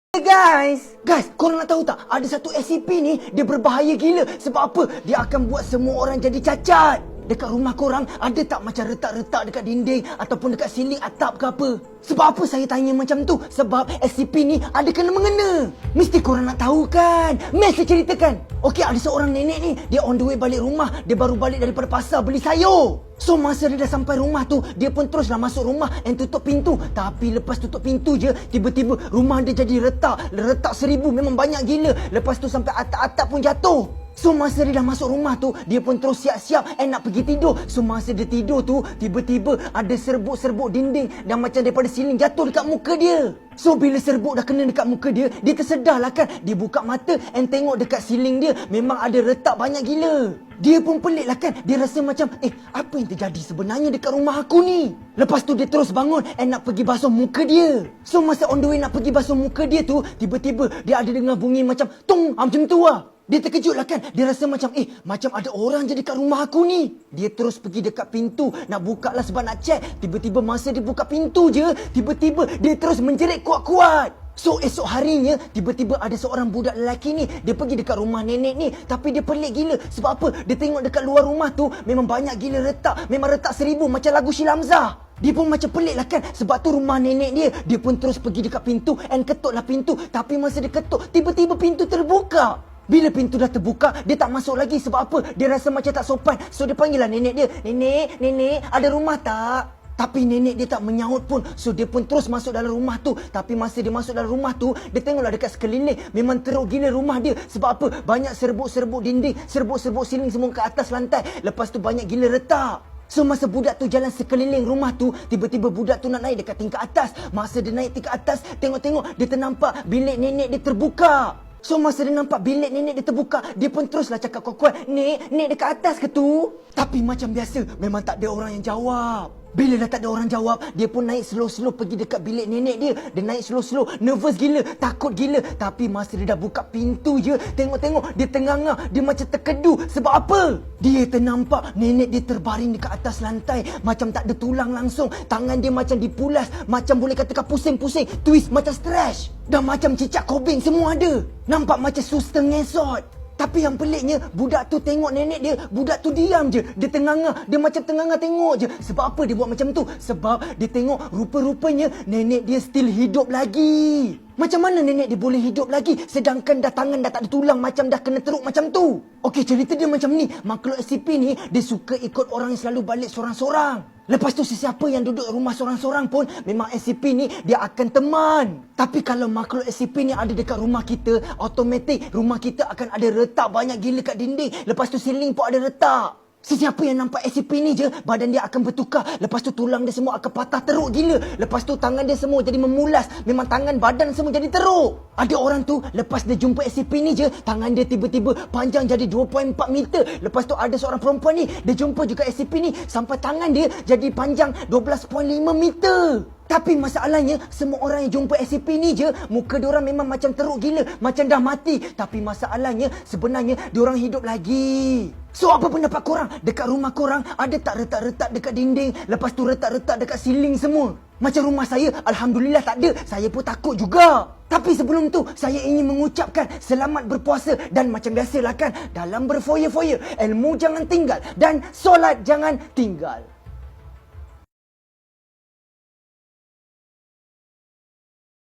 Guys, korang nak tahu tak? Ada satu SCP ni, dia berbahaya gila. Sebab apa? Dia akan buat semua orang jadi cacat. Dekat rumah korang, ada tak macam retak-retak dekat dinding ataupun dekat siling atap ke apa? Sebab apa saya tanya macam tu? Sebab SCP ni ada kena-mengena. Mesti korang nak tahu kan? Mesti ceritakan. Okey, ada seorang nenek ni, dia on the way balik rumah. Dia baru balik daripada pasar beli sayur. So masa dia dah sampai rumah tu, dia pun teruslah masuk rumah and tutup pintu. Tapi lepas tutup pintu je, tiba-tiba rumah dia jadi retak. Retak 1000, memang banyak gila. Lepas tu sampai atap-atap pun jatuh. So masa dia dah masuk rumah tu, dia pun terus siap-siap and nak pergi tidur. So masa dia tidur tu, tiba-tiba ada serbuk-serbuk dinding dan macam daripada siling jatuh dekat muka dia. So bila serbuk dah kena dekat muka dia, dia tersedarlah kan. Dia buka mata and tengok dekat siling dia, memang ada retak banyak gila. Dia pun pelik lah kan. Dia rasa macam, apa yang terjadi sebenarnya dekat rumah aku ni? Lepas tu dia terus bangun and nak pergi basuh muka dia. So masa on the way nak pergi basuh muka dia tu, tiba-tiba dia ada dengar bunyi macam tung, macam tu lah. Dia terkejut lah kan. Dia rasa macam, macam ada orang je dekat rumah aku ni. Dia terus pergi dekat pintu, nak buka lah sebab nak check. Tiba-tiba masa dia buka pintu je, tiba-tiba dia terus menjerit kuat-kuat. So esok harinya, tiba-tiba ada seorang budak lelaki ni, dia pergi dekat rumah nenek ni. Tapi dia pelik gila. Sebab apa? Dia tengok dekat luar rumah tu, memang banyak gila retak. Memang retak 1000 macam lagu Sheila Hamzah. Dia pun macam pelik lah kan. Sebab tu rumah nenek dia, dia pun terus pergi dekat pintu and ketuk lah pintu. Tapi masa dia ketuk, tiba-tiba pintu terbuka. Bila pintu dah terbuka, dia tak masuk lagi. Sebab apa? Dia rasa macam tak sopan. So dia panggil lah nenek dia. Nenek, ada rumah tak? Tapi nenek dia tak menyahut pun. So dia pun terus masuk dalam rumah tu. Tapi masa dia masuk dalam rumah tu, dia tengoklah dekat sekeliling. Memang teruk gila rumah dia. Sebab apa? Banyak serbuk-serbuk dinding, serbuk-serbuk siling semua ke atas lantai. Lepas tu banyak gila retak. So masa budak tu jalan sekeliling rumah tu, tiba-tiba budak tu nak naik dekat tingkat atas. Masa dia naik tingkat atas, tengok-tengok, dia ternampak bilik nenek dia terbuka. So masa dia nampak bilik nenek dia terbuka, dia pun teruslah cakap kuat-kuat, Nek dekat atas ke tu? Tapi macam biasa, memang tak ada orang yang jawab. Bila dah tak ada orang jawab, dia pun naik slow-slow pergi dekat bilik nenek dia. Dia naik slow-slow, nervous gila, takut gila. Tapi masa dia dah buka pintu je, tengok-tengok, dia tengangah, dia macam terkedu. Sebab apa? Dia ternampak nenek dia terbaring dekat atas lantai, macam tak ada tulang langsung. Tangan dia macam dipulas, macam boleh katakan pusing-pusing, twist macam stretch. Dan macam cicak kobing semua ada. Nampak macam suster ngesot. Tapi yang peliknya, budak tu tengok nenek dia, budak tu diam je. Dia tengangah, dia macam tengangah tengok je. Sebab apa dia buat macam tu? Sebab dia tengok rupa-rupanya nenek dia still hidup lagi. Macam mana nenek dia boleh hidup lagi sedangkan dah tangan dah tak ada tulang, macam dah kena teruk macam tu? Okey, cerita dia macam ni. Makhluk SCP ni, dia suka ikut orang yang selalu balik sorang-sorang. Lepas tu sesiapa yang duduk rumah sorang-sorang pun, memang SCP ni dia akan teman. Tapi kalau makhluk SCP ni ada dekat rumah kita, automatik rumah kita akan ada retak banyak gila kat dinding. Lepas tu siling pun ada retak. Sesiapa yang nampak SCP ni je, badan dia akan bertukar. Lepas tu tulang dia semua akan patah teruk gila. Lepas tu tangan dia semua jadi memulas. Memang tangan badan semua jadi teruk. Ada orang tu, lepas dia jumpa SCP ni je, tangan dia tiba-tiba panjang jadi 2.4 meter. Lepas tu ada seorang perempuan ni, dia jumpa juga SCP ni, sampai tangan dia jadi panjang 12.5 meter. Tapi masalahnya, semua orang yang jumpa SCP ni je, muka diorang memang macam teruk gila, macam dah mati. Tapi masalahnya, sebenarnya diorang hidup lagi. So apa pendapat korang? Dekat rumah korang, ada tak retak-retak dekat dinding? Lepas tu retak-retak dekat siling semua? Macam rumah saya, Alhamdulillah tak ada. Saya pun takut juga. Tapi sebelum tu, saya ingin mengucapkan selamat berpuasa. Dan macam biasalah kan, dalam berfoya-foya, ilmu jangan tinggal dan solat jangan tinggal.